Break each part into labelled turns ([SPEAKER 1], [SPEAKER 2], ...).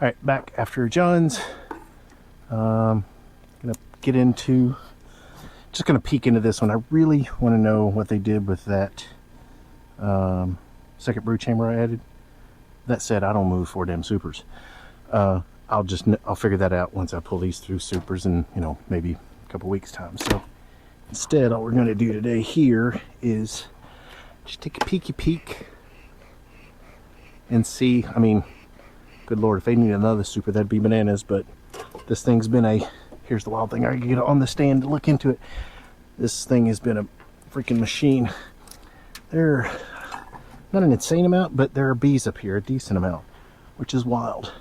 [SPEAKER 1] Alright, back after John's. Gonna get into, just gonna peek into this one. I really want to know what they did with that second brood chamber I added. That said, I don't move 4 damn supers. I'll figure that out once I pull these through supers in, you know, maybe a couple weeks time. So instead, all we're going to do today here is just take a peek and see. I mean, good Lord, if they need another super, that'd be bananas. But this thing's been a, here's the wild thing. I can get on the stand to look into it. This thing has been a freaking machine. They're not an insane amount, but there are bees up here, a decent amount, which is wild.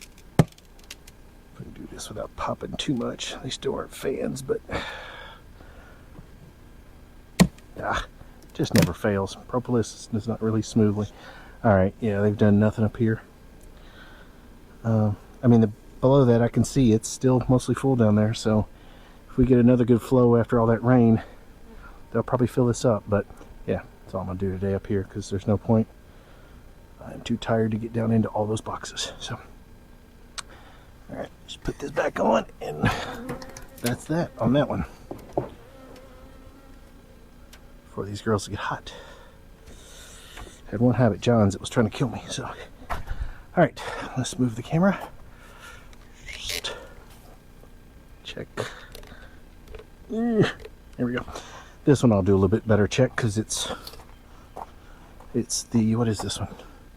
[SPEAKER 1] If I can do this without popping too much. They still aren't fans, but just never fails. Propolis does not release smoothly. Alright, yeah, they've done nothing up here. I mean, below that I can see it's still mostly full down there, so if we get another good flow after all that rain, they'll probably fill this up. But yeah, that's all I'm going to do today up here, because there's no point. I'm too tired to get down into all those boxes. So, alright, just put this back on, and that's that on that one. Before these girls get hot. Had one habit, John's, it was trying to kill me. So, alright, let's move the camera. Just check. There we go. This one I'll do a little bit better check, because it's the, what is this one?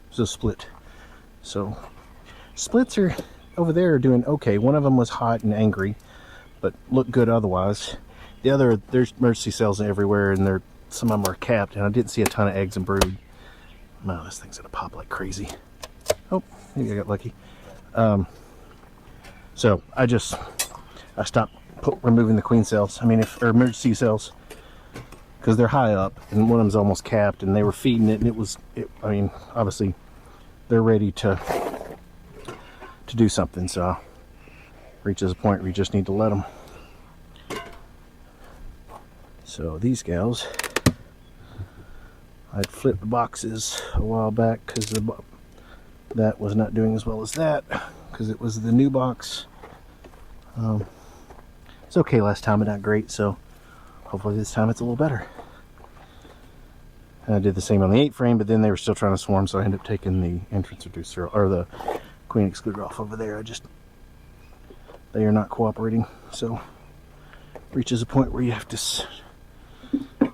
[SPEAKER 1] It's a split. So splits are over there doing okay. One of them was hot and angry, but looked good otherwise. The other, there's emergency cells everywhere, and some of them are capped, and I didn't see a ton of eggs and brood. Wow, this thing's gonna pop like crazy. Oh, maybe I got lucky. So I stopped removing the queen cells. I mean, or emergency cells, because they're high up, and one of them's almost capped, and they were feeding it, and I mean, obviously, they're ready to do something. So reaches a point where you just need to let them. So these gals, I'd flipped the boxes a while back because that was not doing as well as that, because it was the new box. It's okay last time, but not great, so hopefully this time it's a little better. And I did the same on the 8 frame, but then they were still trying to swarm, so I ended up taking the entrance reducer, or the queen excluder, off over there. They are not cooperating, so reaches a point where you have to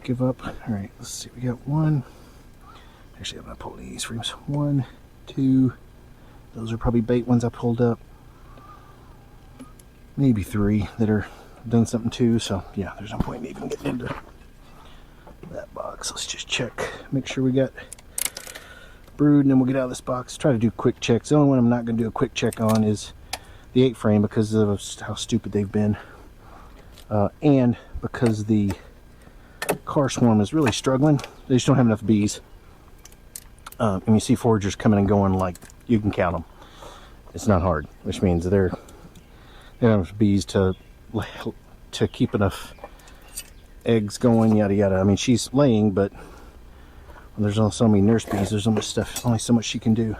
[SPEAKER 1] give up. Alright, let's see, we got one. Actually, I'm going to pull these frames. 1, 2, those are probably bait ones I pulled up. Maybe 3 that are done something too, so yeah, there's no point in even getting into that box. Let's just check, make sure we got brood, and then we'll get out of this box. Try to do quick checks. The only one I'm not going to do a quick check on is the 8 frame, because of how stupid they've been, and because the car swarm is really struggling. They just don't have enough bees, and you see foragers coming and going like you can count them. It's not hard, which means they don't have enough bees to keep enough eggs going, yada yada. I mean, she's laying, but when there's only so many nurse bees, there's only so much she can do.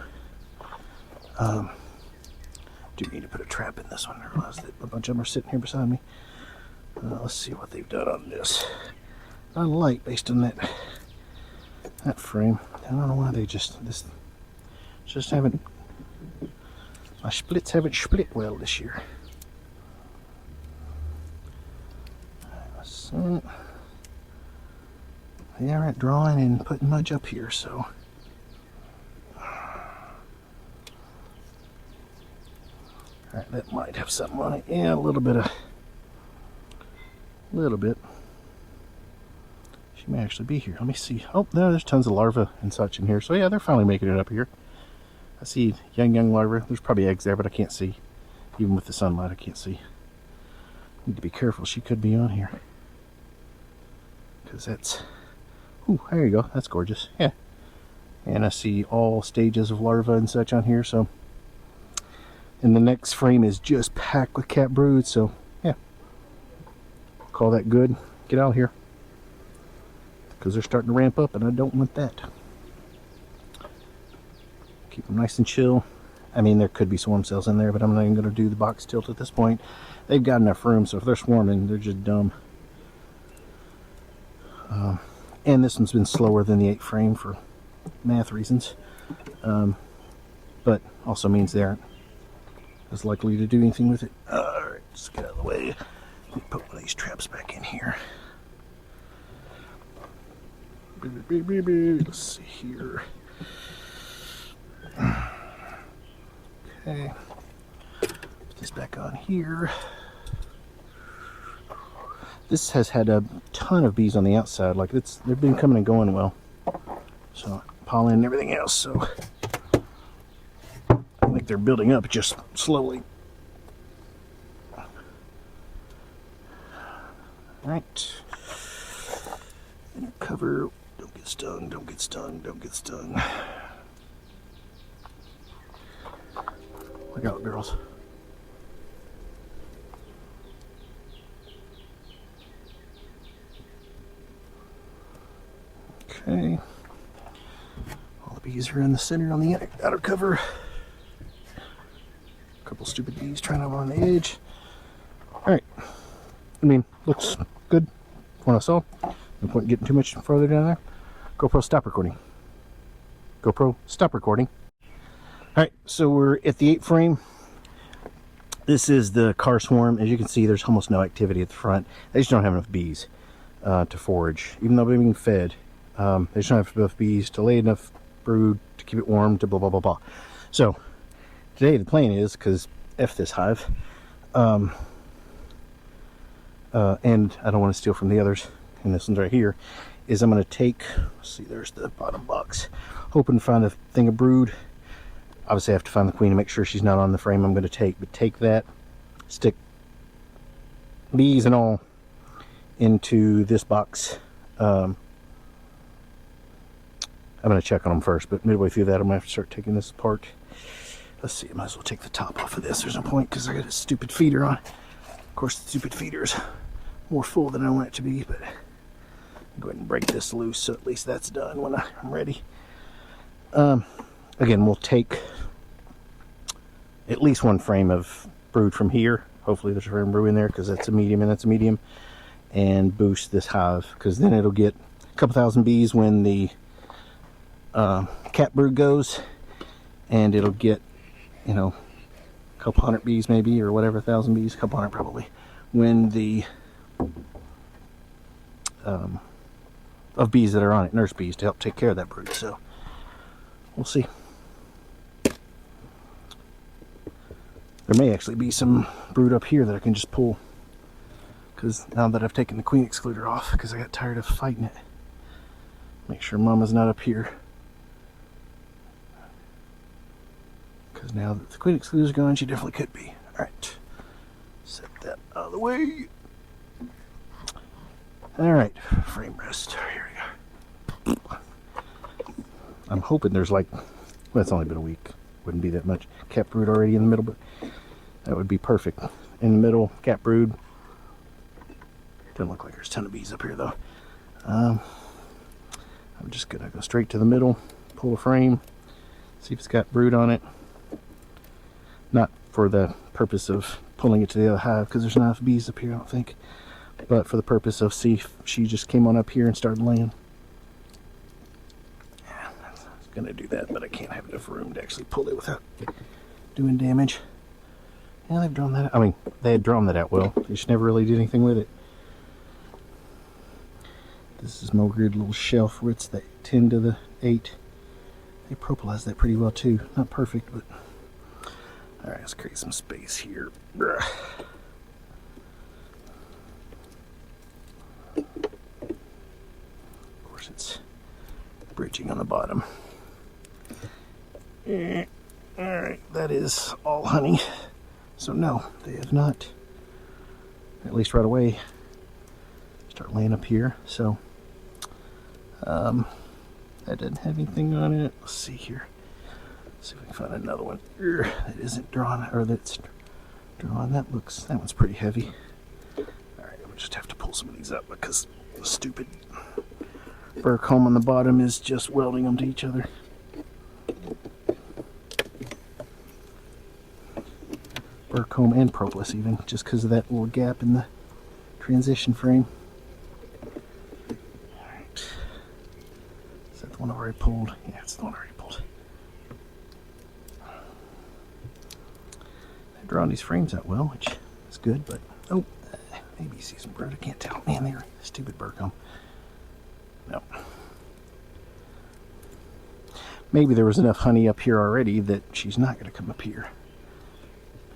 [SPEAKER 1] Do need to put a trap in this one. I realize that a bunch of them are sitting here beside me. Let's see what they've done on this. Not a light based on that frame. I don't know why they just haven't. My splits haven't split well this year. So, they aren't drawing and putting much up here, so. Alright, that might have something on it. Yeah, a little bit. She may actually be here. Let me see. Oh, there's tons of larvae and such in here. So yeah, they're finally making it up here. I see young larvae. There's probably eggs there, but I can't see. Even with the sunlight, I can't see. Need to be careful. She could be on here. Because that's... Ooh, there you go. That's gorgeous. Yeah. And I see all stages of larvae and such on here, so... And the next frame is just packed with cat brood, so yeah. Call that good. Get out of here. Because they're starting to ramp up, and I don't want that. Keep them nice and chill. I mean, there could be swarm cells in there, but I'm not even going to do the box tilt at this point. They've got enough room, so if they're swarming, they're just dumb. And this one's been slower than the 8 frame for math reasons. But also means they aren't as likely to do anything with it. Alright, let's get out of the way. Put one of these traps back in here. Let's see here. Okay. Put this back on here. This has had a ton of bees on the outside. Like they've been coming and going well. So pollen and everything else. So I think they're building up just slowly. Alright. Cover. Don't get stung, don't get stung, don't get stung. Look out, girls. Okay. All the bees are in the center on the outer cover. A couple stupid bees trying over on the edge. Alright. I mean, looks good from what I saw. No point in getting too much further down there. GoPro, stop recording. GoPro, stop recording. Alright, so we're at the 8 frame. This is the car swarm. As you can see, there's almost no activity at the front. They just don't have enough bees to forage. Even though they're being fed, they just don't have enough bees to lay enough brood to keep it warm to blah, blah, blah, blah. So, today the plan is, because F this hive, and I don't want to steal from the others, and this one's right here, is I'm going to take, let's see, there's the bottom box, hoping to find a thing of brood. Obviously I have to find the queen and make sure she's not on the frame I'm going to take, but take that, stick bees and all into this box. I'm going to check on them first, but midway through that I'm going to have to start taking this apart. Let's see, I might as well take the top off of this. There's no point because I got a stupid feeder on. Of course the stupid feeder's more full than I want it to be, but I'll go ahead and break this loose so at least that's done when I'm ready. Again, we'll take at least 1 frame of brood from here. Hopefully there's a frame of brood in there because that's a medium and that's a medium. And boost this hive because then it'll get a couple thousand bees when the cap brood goes. And it'll get, you know, a couple hundred bees maybe, or whatever, 1,000 bees, a couple hundred probably, when the of bees that are on it, nurse bees, to help take care of that brood. So we'll see. There may actually be some brood up here that I can just pull, because now that I've taken the queen excluder off, because I got tired of fighting it. Make sure mama's not up here, because now that the queen excluder's gone, she definitely could be. Alright, set that out of the way. Alright, frame rest. Here we go. I'm hoping there's like, well, it's only been a week. Wouldn't be that much. Cap brood already in the middle, but that would be perfect. In the middle, cap brood. Doesn't look like there's a ton of bees up here though. I'm just gonna go straight to the middle, pull a frame, see if it's got brood on it. Not for the purpose of pulling it to the other hive, because there's not enough bees up here, I don't think. But for the purpose of see if she just came on up here and started laying. Yeah, I was gonna do that, but I can't have enough room to actually pull it without doing damage. Yeah, they've drawn that out. I mean, they had drawn that out well. They just never really did anything with it. This is Mogrid little shelf where it's the 10 to the 8. They propolized that pretty well too. Not perfect, but alright, let's create some space here. Of course, it's bridging on the bottom. Alright, that is all honey. So no, they have not, at least right away, start laying up here. So that doesn't have anything on it. Let's see here. Let's see if we can find another one that isn't drawn, or that's drawn. That one's pretty heavy. Alright, we'll just have to pull some of these up because the stupid fur comb on the bottom is just welding them to each other. Burcomb and propolis even, just because of that little gap in the transition frame. Alright. Is that the one I already pulled? Yeah, it's the one I already pulled. They're drawing these frames out well, which is good, but oh, maybe you see some brood. I can't tell. Man, they're stupid Burcomb. No. Maybe there was enough honey up here already that she's not going to come up here.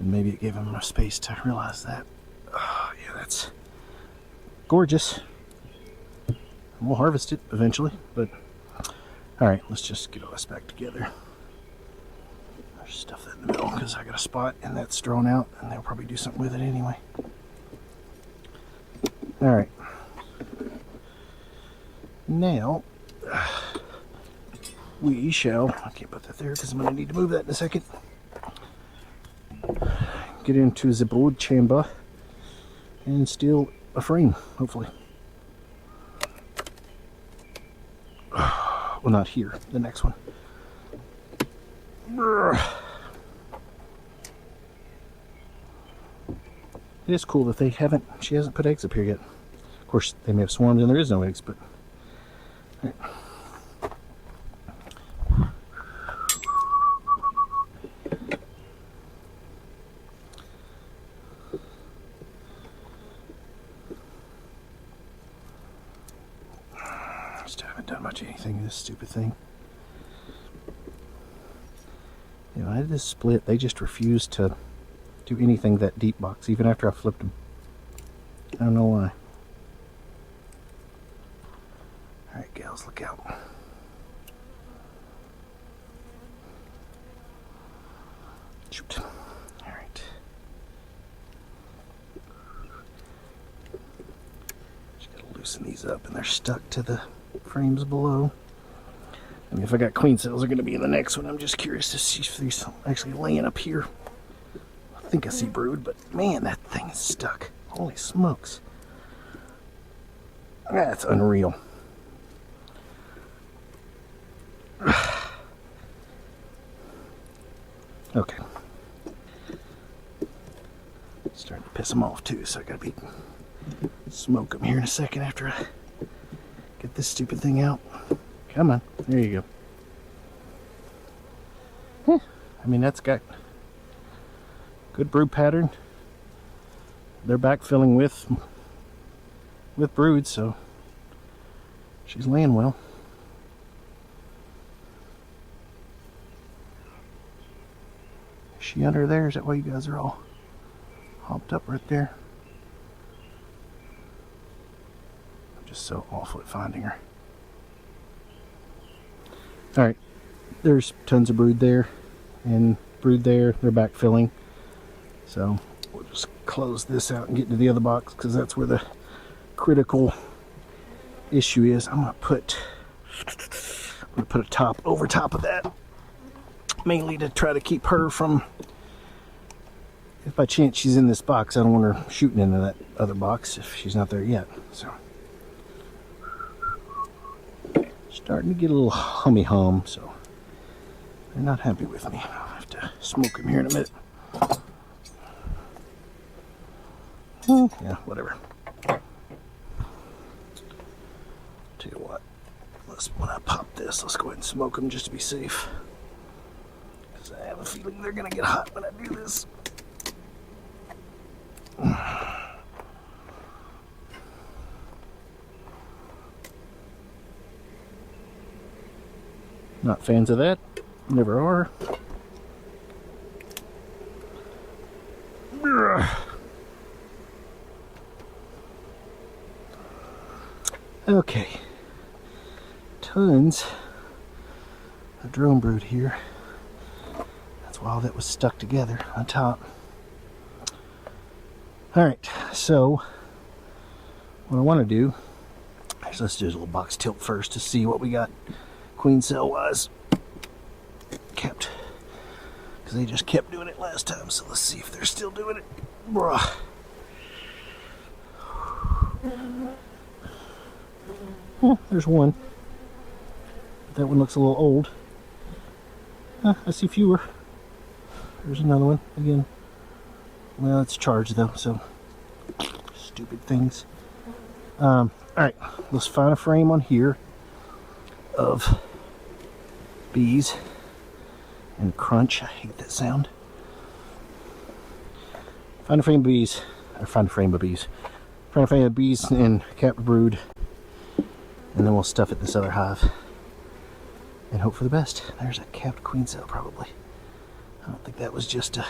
[SPEAKER 1] And maybe it gave him enough space to realize that. Oh, yeah, that's gorgeous. We'll harvest it eventually, but alright, let's just get all this back together. I'll just stuff that in the middle because I got a spot and that's drawn out and they'll probably do something with it anyway. Alright. Now, we shall, I can't put that there because I'm going to need to move that in a second. Get into the brood chamber and steal a frame, hopefully. Well, not here, the next one. It is cool that she hasn't put eggs up here yet. Of course, they may have swarmed and there is no eggs, but... All right. This stupid thing. You know, I had this split. They just refused to do anything that deep box, even after I flipped them. I don't know why. Alright, gals, look out. Shoot. Alright. Just gotta loosen these up, and they're stuck to the frames below. I mean, if I got queen cells, they're going to be in the next one. I'm just curious to see if these actually laying up here. I think I see brood, but man, that thing is stuck. Holy smokes. That's unreal. Okay. Starting to piss them off too, so I gotta smoke them here in a second after I get this stupid thing out. Come on, there you go. I mean, that's got good brood pattern. They're backfilling with brood, so she's laying well. Is she under there? Is that why you guys are all hopped up right there? I'm just so awful at finding her. Alright, there's tons of brood there and brood there. They're backfilling. So we'll just close this out and get to the other box because that's where the critical issue is. I'm gonna put a top over top of that, mainly to try to keep her from, if by chance she's in this box, I don't want her shooting into that other box if she's not there yet. So starting to get a little hummy hum, so they're not happy with me. I'll have to smoke them here in a minute. Yeah, whatever. Tell you what, when I pop this, let's go ahead and smoke them just to be safe. Because I have a feeling they're going to get hot when I do this. Not fans of that. Never are. Okay. Tons of drone brood here. That's why all that was stuck together on top. Alright, so what I want to do is let's do a little box tilt first to see what we got queen cell wise kept, because they just kept doing it last time. So let's see if they're still doing it. Bruh. There's one. That one looks a little old. I see fewer. There's another one again. Well, it's charged though, so stupid things. Alright, let's find a frame on here of bees and crunch. I hate that sound. Find a frame of bees, or find a frame of bees. Find a frame of bees and capped brood, and then we'll stuff it in this other hive and hope for the best. There's a capped queen cell probably. I don't think that was just a,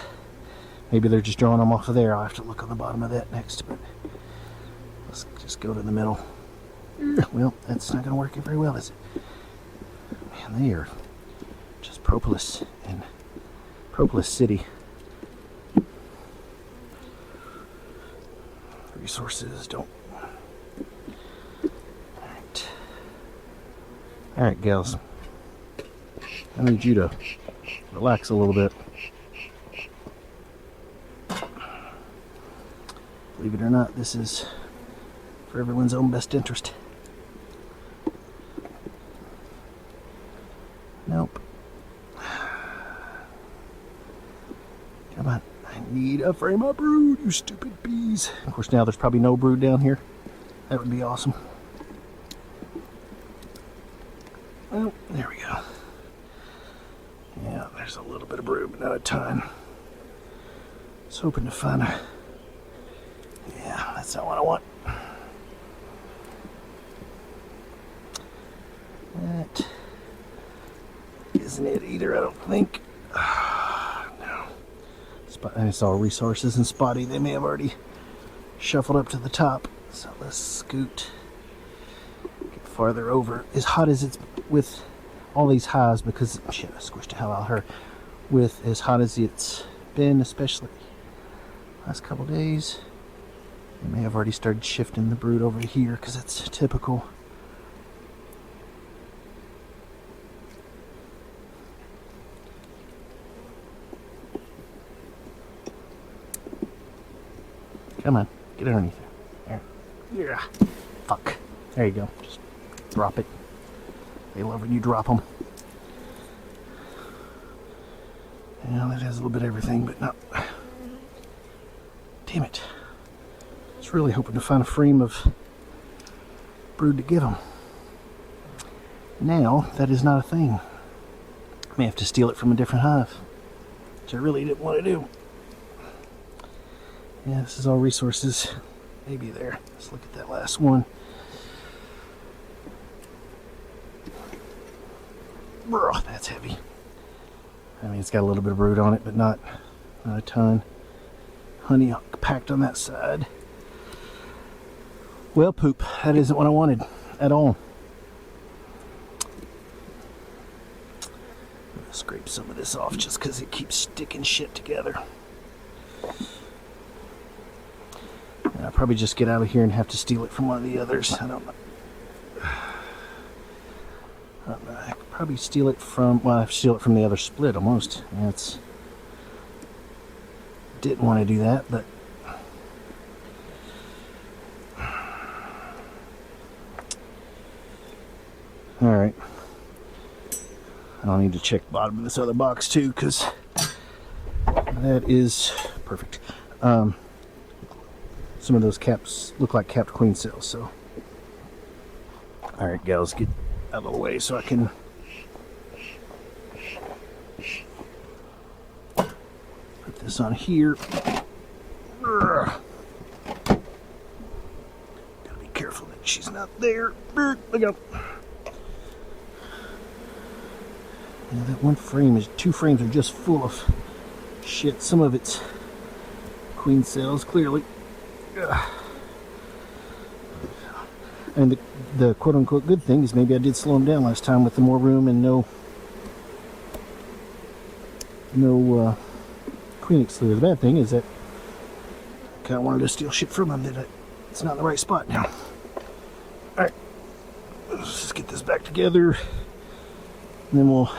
[SPEAKER 1] maybe they're just drawing them off of there. I'll have to look on the bottom of that next, but let's just go to the middle. Well, that's not going to work very well, is it? Man, they are just propolis in Propolis City. Resources don't. Alright, gals. I need you to relax a little bit. Believe it or not, this is for everyone's own best interest. Nope. Come on. I need a frame of brood, you stupid bees. Of course, now there's probably no brood down here. That would be awesome. Well, there we go. Yeah, there's a little bit of brood, but not a ton. I was hoping to find a... Yeah, that's not what I want. That isn't it either, I don't think. No. I saw resources and spotty. They may have already shuffled up to the top. So let's scoot. Get farther over. As hot as it's with all these highs, because shit, I squished the hell out of her. With as hot as it's been, especially last couple days, they may have already started shifting the brood over here because that's typical. Come on, get underneath there. There. Yeah. Fuck. There you go. Just drop it. They love when you drop them. Yeah, that has a little bit of everything, but not. Damn it. I was really hoping to find a frame of brood to give them. Now, that is not a thing. I may have to steal it from a different hive, which I really didn't want to do. Yeah, this is all resources. Maybe there. Let's look at that last one. Bro, that's heavy. I mean, it's got a little bit of brood on it, but not a ton. Honey packed on that side. Well, poop. That isn't what I wanted at all. Scrape some of this off just because it keeps sticking shit together. And I'll probably just get out of here and have to steal it from one of the others. I don't know. I could probably steal it from, well, I have to steal it from the other split almost. That's, didn't want to do that, but alright. I'll need to check the bottom of this other box too, because that is perfect. Some of those caps look like capped queen cells, so alright, gals, get out of the way so I can put this on here. Gotta be careful that she's not there. Look out. Yeah, that one frame is, two frames are just full of shit. Some of it's queen cells, clearly. And the quote-unquote good thing is maybe I did slow them down last time with the more room and no queen excluder. The bad thing is that I kind of wanted to steal shit from them, that it's not in the right spot now. Alright, let's just get this back together, and then we'll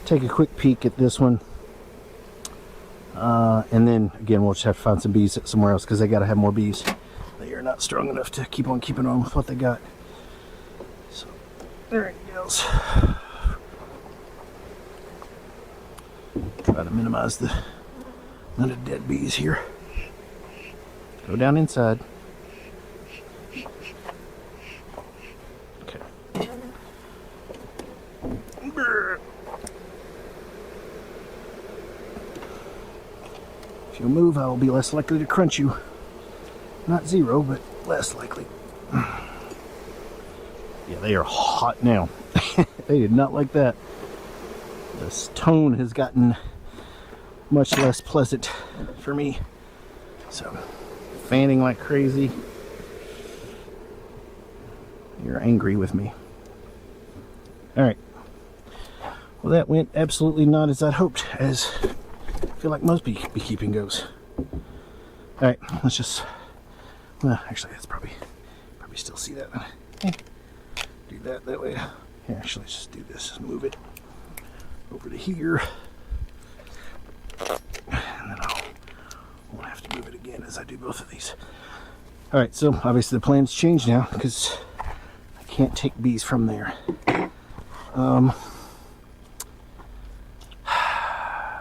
[SPEAKER 1] take a quick peek at this one. And then again, we'll just have to find some bees somewhere else because they got to have more bees. They are not strong enough to keep on keeping on with what they got. So there it goes. Try to minimize the amount of dead bees here. Go down inside. Okay. If you move, I will be less likely to crunch you. Not zero, but less likely. Yeah, they are hot now. They did not like that. This tone has gotten much less pleasant for me. So, fanning like crazy. You're angry with me. Alright. Well, that went absolutely not as I'd hoped, as I feel like most beekeeping goes. Alright, let's just... Well, actually, that's probably still see that. Do that way. Here, actually, let's just do this. Just move it over to here. And then won't have to move it again as I do both of these. Alright, so obviously the plan's changed now because I can't take bees from there.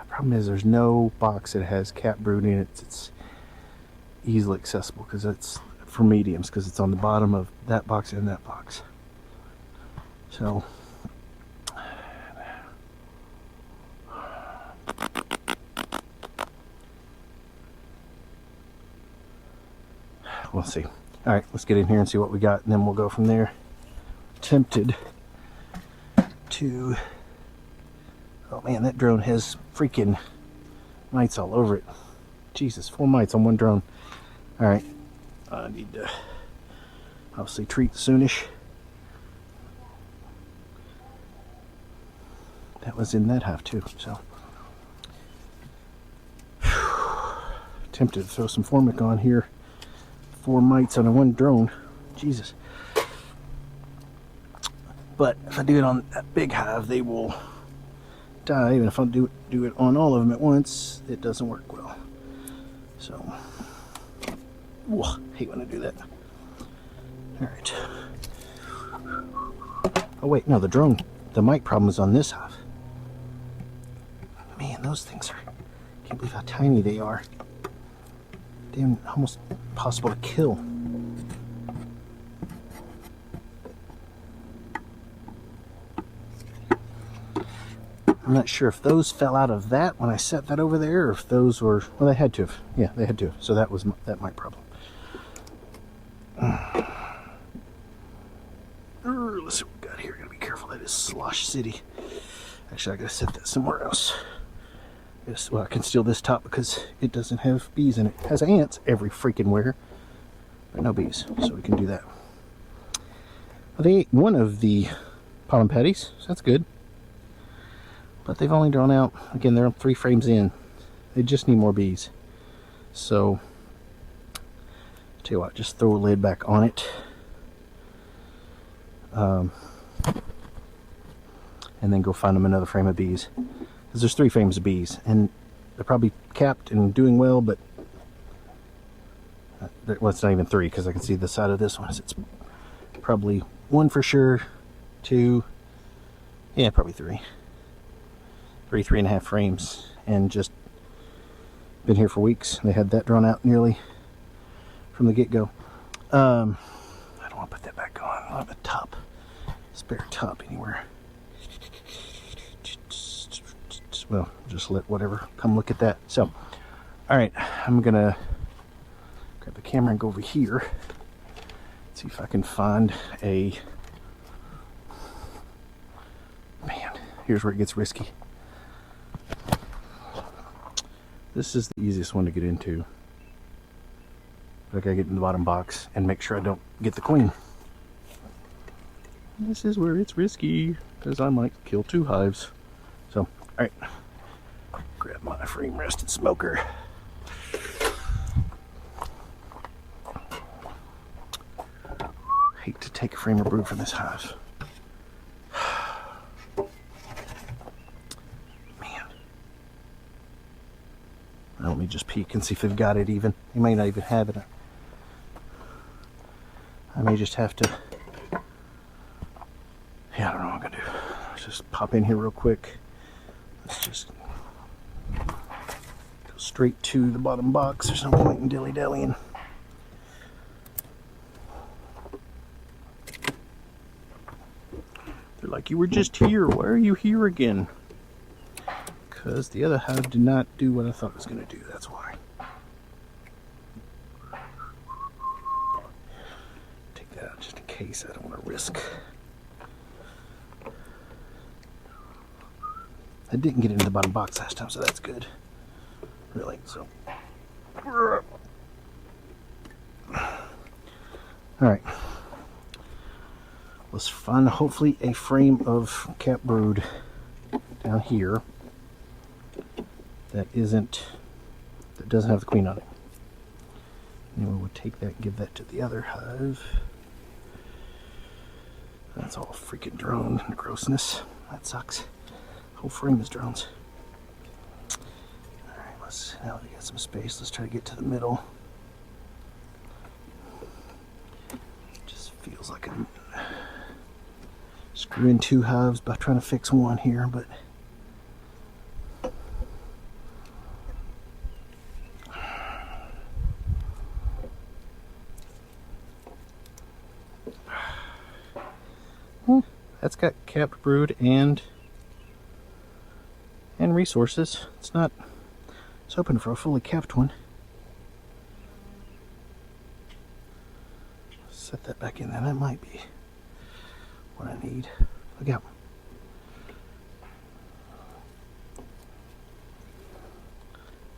[SPEAKER 1] Problem is there's no box that has capped brood in it. It's easily accessible because it's for mediums, because it's on the bottom of that box and that box. So we'll see. All right, let's get in here and see what we got, and then we'll go from there. Tempted to... Oh man, that drone has freaking mites all over it. Jesus, 4 mites on one drone. All right, I need to obviously treat soonish. That was in that hive too, so. Tempted to throw some formic on here. 4 mites on a one drone. Jesus. But if I do it on that big hive, they will die. Even if I do it on all of them at once, it doesn't work well. So, whoa, hate when I do that. All right. Oh wait, no, the mite problem is on this hive. Man, those things are, can't believe how tiny they are. Damn, almost impossible to kill. I'm not sure if those fell out of that when I set that over there, or if those were, well, they had to have. Yeah, they had to have. So that was that mite problem. Let's see what we got here. Gotta be careful. That is Slosh City. Actually, I gotta set that somewhere else. Yes, well, I can steal this top because it doesn't have bees in it. It has ants every freaking where, but no bees, so we can do that. Well, they ate one of the pollen patties, so that's good. But they've only drawn out, again, they're 3 frames in. They just need more bees. So, I'll tell you what, just throw a lid back on it. And then go find them another frame of bees. Because there's 3 frames of bees, and they're probably capped and doing well, but well, it's not even 3 because I can see the side of this one. It's probably 1 for sure, 2, yeah, probably 3. 3.5 frames, and just been here for weeks. They had that drawn out nearly from the get-go. I don't want to put that back on. I don't have a top, spare top anywhere. Well, just let whatever come look at that. So, all right, I'm gonna grab the camera and go over here. See if I can find a... Man, here's where it gets risky. This is the easiest one to get into. But I gotta get in the bottom box and make sure I don't get the queen. This is where it's risky, because I might kill 2 hives. So, alright. Grab my frame rested smoker. Hate to take a frame of brood from this hive. Man. Now let me just peek and see if they've got it even. They may not even have it. I may just have to... Yeah, I don't know what I'm gonna do. Let's just pop in here real quick. Let's just go straight to the bottom box. There's no point in dilly-dallying. You were just here. Why are you here again? Because the other hive did not do what I thought it was going to do. That's why. Take that out just in case. I don't want to risk. I didn't get into the bottom box last time, so that's good. Really, so. Alright. Let's find hopefully a frame of capped brood down here that doesn't have the queen on it. And then we would take that and give that to the other hive. That's all freaking drone grossness. That sucks. Whole frame is drones. Alright, now that we got some space, let's try to get to the middle. Just feels like I'm screwing two hives by trying to fix one here, but that's got capped brood and resources. It's open for a fully capped one. Set that back in there. That might be what I need. Look out.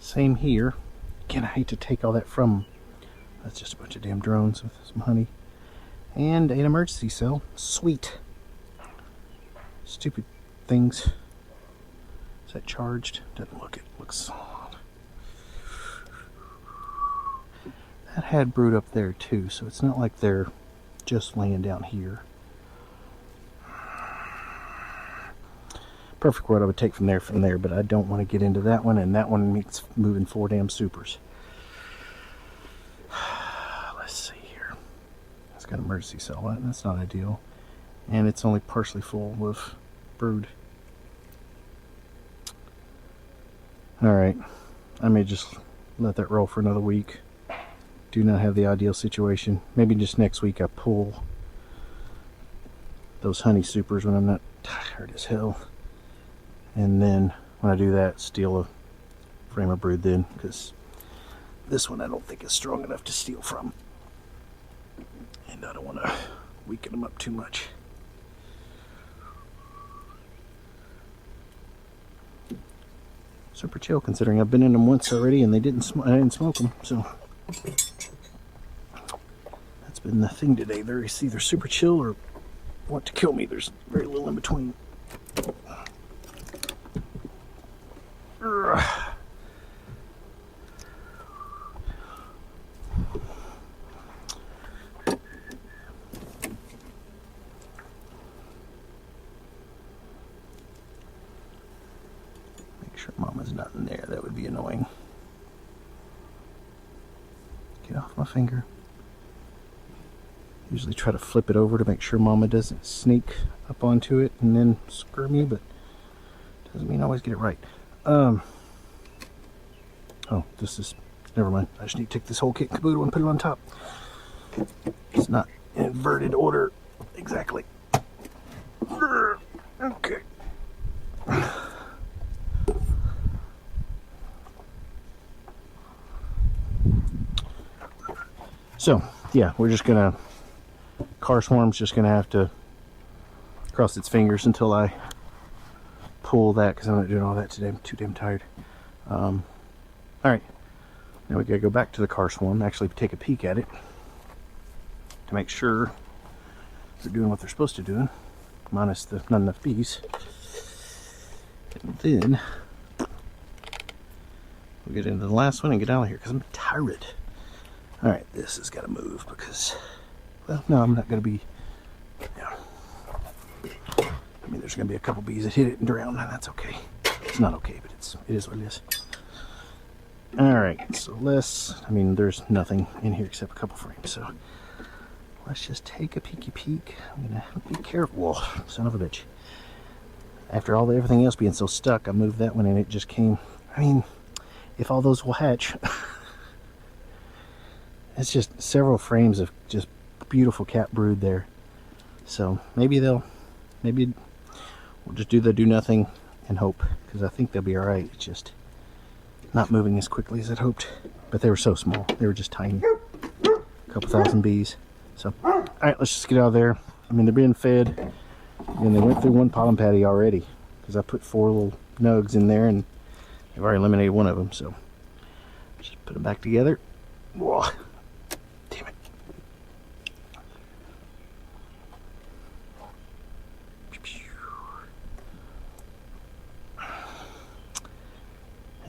[SPEAKER 1] Same here. Again, I hate to take all that from them. That's just a bunch of damn drones with some honey. And an emergency cell. Sweet. Stupid things. Is that charged? Doesn't look it. Looks odd. That had brood up there too, so it's not like they're just laying down here. Perfect what I would take from there, but I don't want to get into that one, and that one means moving 4 damn supers. Let's see here. It's got an emergency cell. That's not ideal. And it's only partially full of brood. Alright, I may just let that roll for another week. Do not have the ideal situation. Maybe just next week I pull those honey supers when I'm not tired as hell. And then when I do that, steal a frame of brood then, because this one I don't think is strong enough to steal from. And I don't want to weaken them up too much. Super chill, considering I've been in them once already and I didn't smoke them, so that's been the thing today. They're either super chill or want to kill me. There's very little in between. Mama's not in there. That would be annoying. Get off my finger. Usually try to flip it over to make sure Mama doesn't sneak up onto it and then screw me, but doesn't mean I always get it right. Oh, this is, never mind. I just need to take this whole kit and caboodle and put it on top. It's not in inverted order exactly. Okay. So, yeah, we're just gonna, car swarm's just gonna have to cross its fingers until I pull that, because I'm not doing all that today. I'm too damn tired. Alright, now we gotta go back to the car swarm, actually take a peek at it to make sure they're doing what they're supposed to do, minus the not enough bees. And then we'll get into the last one and get out of here, because I'm tired. Alright, this has got to move because, well, no, I'm not going to be, yeah. I mean, there's going to be a couple bees that hit it and drown, and that's okay. It's not okay, but it is what it is. Alright, so there's nothing in here except a couple frames, so let's just take a peeky peek. I'm going to be careful. Whoa, son of a bitch. After everything else being so stuck, I moved that one and it just came. I mean, if all those will hatch. It's just several frames of just beautiful capped brood there. So maybe we'll just do the do nothing and hope, because I think they'll be all right. It's just not moving as quickly as I'd hoped. But they were so small. They were just tiny. A couple thousand bees. So, all right, let's just get out of there. I mean, they're being fed, and they went through one pollen patty already, because I put 4 little nugs in there, and they've already eliminated one of them. So, just put them back together. Whoa. Damn it.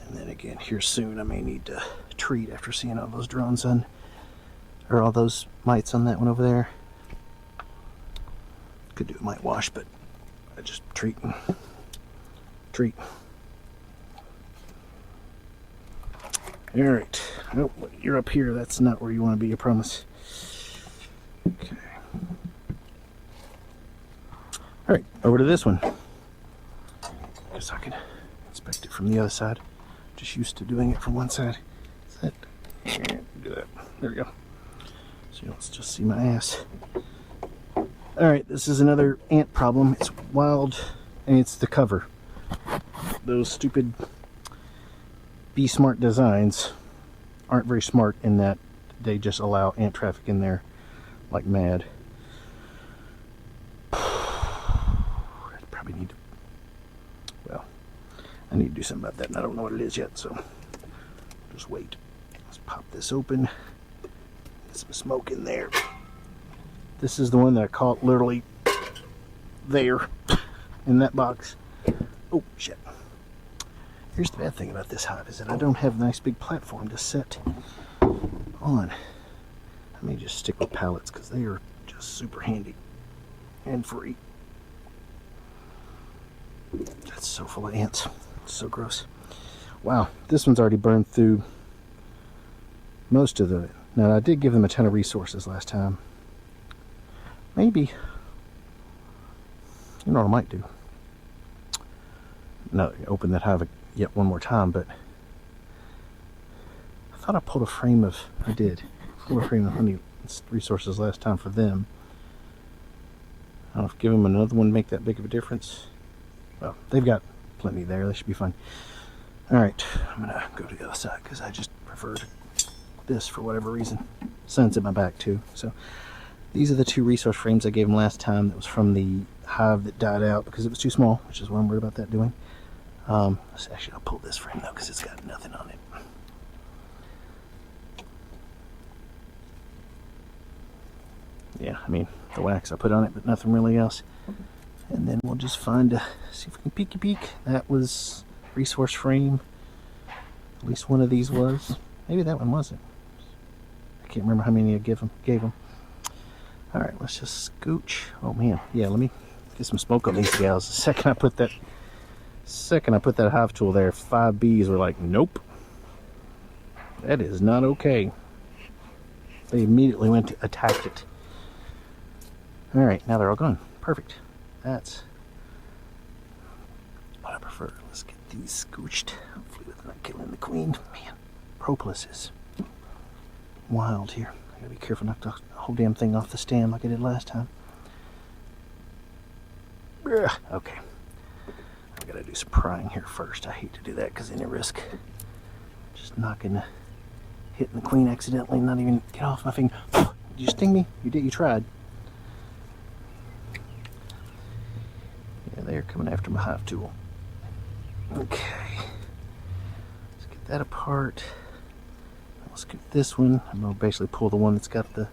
[SPEAKER 1] And then again, here soon, I may need to treat after seeing all those drones on, or all those mites on that one over there. Could do a mite wash, but I just treat. All right. Oh, you're up here. That's not where you want to be, I promise. Okay. All right, over to this one. Guess I can inspect it from the other side. Just used to doing it from one side. Is that? Yeah, do that. There we go. So you don't just see my ass. All right, this is another ant problem. It's wild, and it's the cover. Those stupid Be Smart designs aren't very smart in that they just allow ant traffic in there like mad. I probably need to, well, I need to do something about that, and I don't know what it is yet, so just wait. Let's pop this open. Get some smoke in there. This is the one that I caught literally there in that box. Oh, shit. Here's the bad thing about this hive is that I don't have a nice big platform to set on. I may just stick with pallets because they are just super handy and free. That's so full of ants. It's so gross. Wow, this one's already burned through most of it. Now, I did give them a ton of resources last time. Maybe, you know what I might do? No, open that hive yet one more time, but I thought I pulled a frame of, I did, pull a frame of honey resources last time for them. I don't know if give them another one make that big of a difference. Well, they've got plenty there, they should be fine. Alright, I'm gonna go to the other side because I just preferred this for whatever reason. Sun's at my back too, so these are the 2 resource frames I gave them last time. That was from the hive that died out because it was too small, which is what I'm worried about that doing. Actually, I'll pull this frame though because it's got nothing on it. Yeah, I mean, the wax I put on it, but nothing really else. And then we'll just find, see if we can peek. That was resource frame. At least one of these was. Maybe that one wasn't. I can't remember how many I gave them. All right, let's just scooch. Oh man, yeah. Let me get some smoke on these gals. The second I put that hive tool there, 5 bees were like, nope, that is not okay. They immediately went to attack it. All right, now they're all gone. Perfect. That's what I prefer. Let's get these scooched. Hopefully with not killing the queen. Man, propolis is wild here. I gotta be careful not to knock the whole damn thing off the stand like I did last time. Okay. I gotta do some prying here first. I hate to do that because then you risk just hitting the queen accidentally and not even get off my finger. Did you sting me? You did, you tried. Yeah, they're coming after my hive tool. Okay. Let's get that apart. Let's get this one. I'm going to basically pull the one that's got the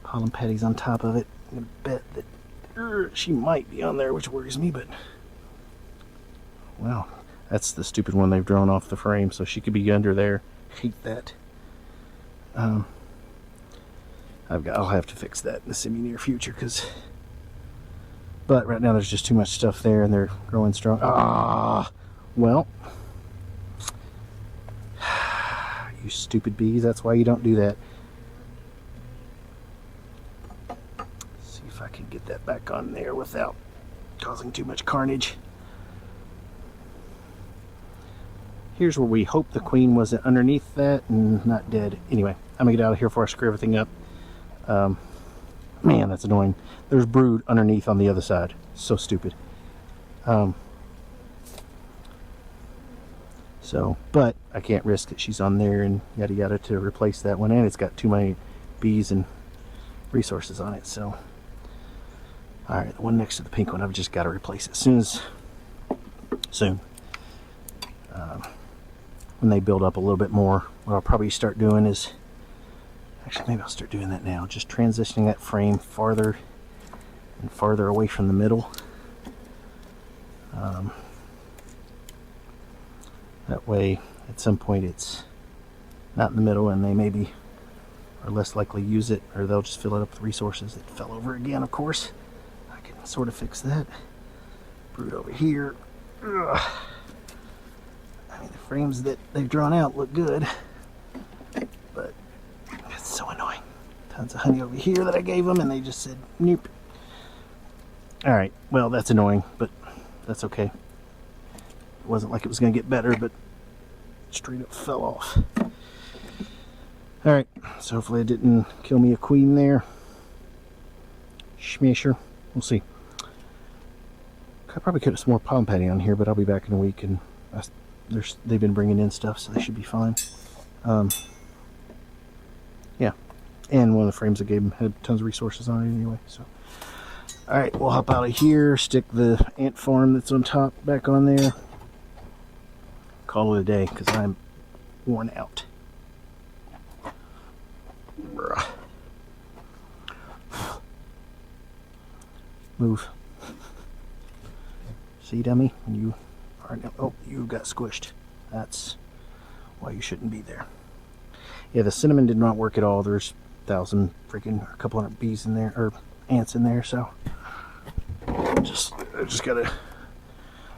[SPEAKER 1] pollen patties on top of it. I'm going to bet that she might be on there, which worries me, but wow, that's the stupid one they've drawn off the frame, so she could be under there. Hate that. I'll have to fix that in the semi-near future, but right now there's just too much stuff there and they're growing strong. Well, you stupid bees, that's why you don't do that. See if I can get that back on there without causing too much carnage. Here's where we hope the queen wasn't underneath that and not dead. Anyway, I'm gonna get out of here before I screw everything up. Man, that's annoying. There's brood underneath on the other side. So stupid. So, but I can't risk that she's on there and yada yada to replace that one, and it's got too many bees and resources on it. So, all right, the one next to the pink one, I've just got to replace it soon. When they build up a little bit more, what I'll probably start doing is, actually maybe I'll start doing that now, just transitioning that frame farther and farther away from the middle. That way at some point it's not in the middle and they maybe are less likely to use it, or they'll just fill it up with resources. It fell over again, of course. I can sort of fix that. Brood over here. Ugh. I mean, the frames that they've drawn out look good, but it's so annoying. Tons of honey over here that I gave them and they just said nope. Alright, well that's annoying, but that's okay. It wasn't like it was going to get better, but straight up fell off. Alright, so hopefully it didn't kill me a queen there. Smasher. We'll see. I probably could have some more palm patty on here, but I'll be back in a week, and they've been bringing in stuff, so they should be fine. Yeah, and one of the frames I gave them had tons of resources on it anyway. So, all right, we'll hop out of here, stick the ant farm that's on top back on there. Call it a day because I'm worn out. Move. See, dummy? You are oh, you got squished. That's why you shouldn't be there. Yeah, the cinnamon did not work at all. There's a couple hundred bees in there, or ants in there. So I just gotta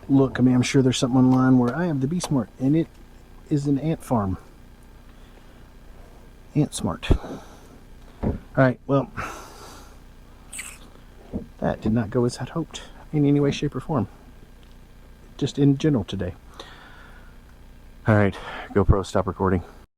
[SPEAKER 1] look. I mean, I'm sure there's something online where I have the Bee Smart, and it is an ant farm. Ant Smart. All right. Well, that did not go as I'd hoped in any way, shape, or form. Just in general today. All right, GoPro, stop recording.